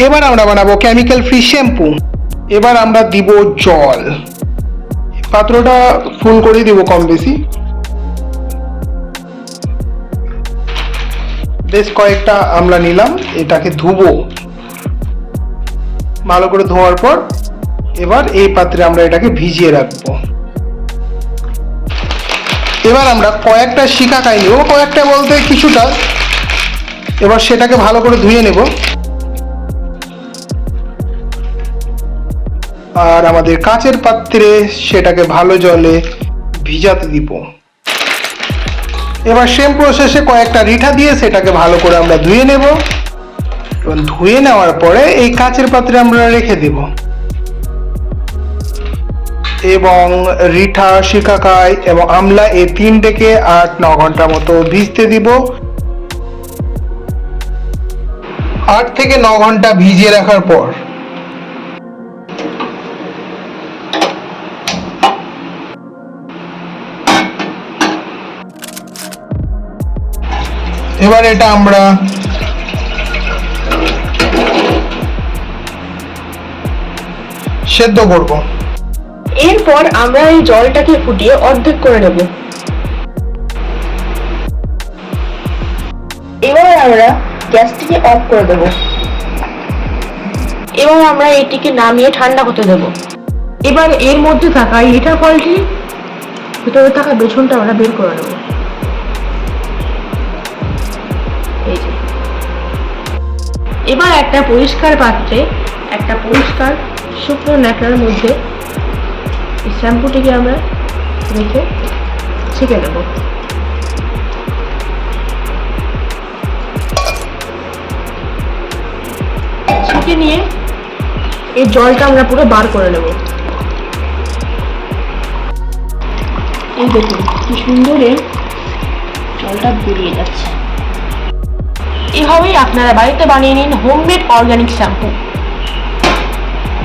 এবার আমরা বানাবো কেমিক্যাল ফ্রি শ্যাম্পু। এবার আমরা দিব জল, পাত্রটা ফুল করে দিব কম বেশি। বেশ কয়েকটা আমরা নিলাম, এটাকে ধুবো ভালো করে। ধোয়ার পর এবার এই পাত্রে আমরা এটাকে ভিজিয়ে রাখবো। এবার আমরা কয়েকটা শিকাকাই নেব, কয়েকটা বলতে কিছুটা। এবার সেটাকে ভালো করে ধুয়ে নেব আর আমাদের কাঁচের পাত্রে সেটাকে ভালো জলে ভিজাতে দিব। এবার সেম প্রসেসে কয়েকটা রিঠা দিয়ে সেটাকে ভালো করে আমরা ধুয়ে নেব এবং ধুয়ে নেওয়ার পরে এই কাঁচের পাত্রে আমরা রেখে দেব এবং রিঠা, শিকাকাই এবং আমলা এই তিনটেকে 8-9 ঘন্টা মতো ভিজতে দিব। 8 থেকে 9 ঘন্টা ভিজিয়ে রাখার পর এবার এটা আমরা সেদ্ধ করব। এরপর আমরা এই জলটাকে ফুটিয়ে অর্ধেক করে নেব। এবার আমরা গ্যাসটিকে অফ করে দেব। এবার আমরা এটিকে নামিয়ে ঠান্ডা হতে দেব। এবার এর মধ্যে থাকা লিটার ফলটি, ভিতরে থাকা বেসনটা আমরা বের করে নেব। এই যে এবার একটা পরিষ্কার পাত্রে একটা পরিষ্কার শুকনো ন্যাকড়ার মধ্যে এই শ্যাম্পুটিকে আমরা রেখে ছেঁকে নেব। ছেঁকে নিয়ে এই জলটা আমরা পুরো বার করে নেব। এই দেখুন কি সুন্দর এর জলটা বেরিয়ে যাচ্ছে। এভাবেই আপনারা বাড়িতে বানিয়ে নিন হোমমেড অর্গানিক শ্যাম্পু।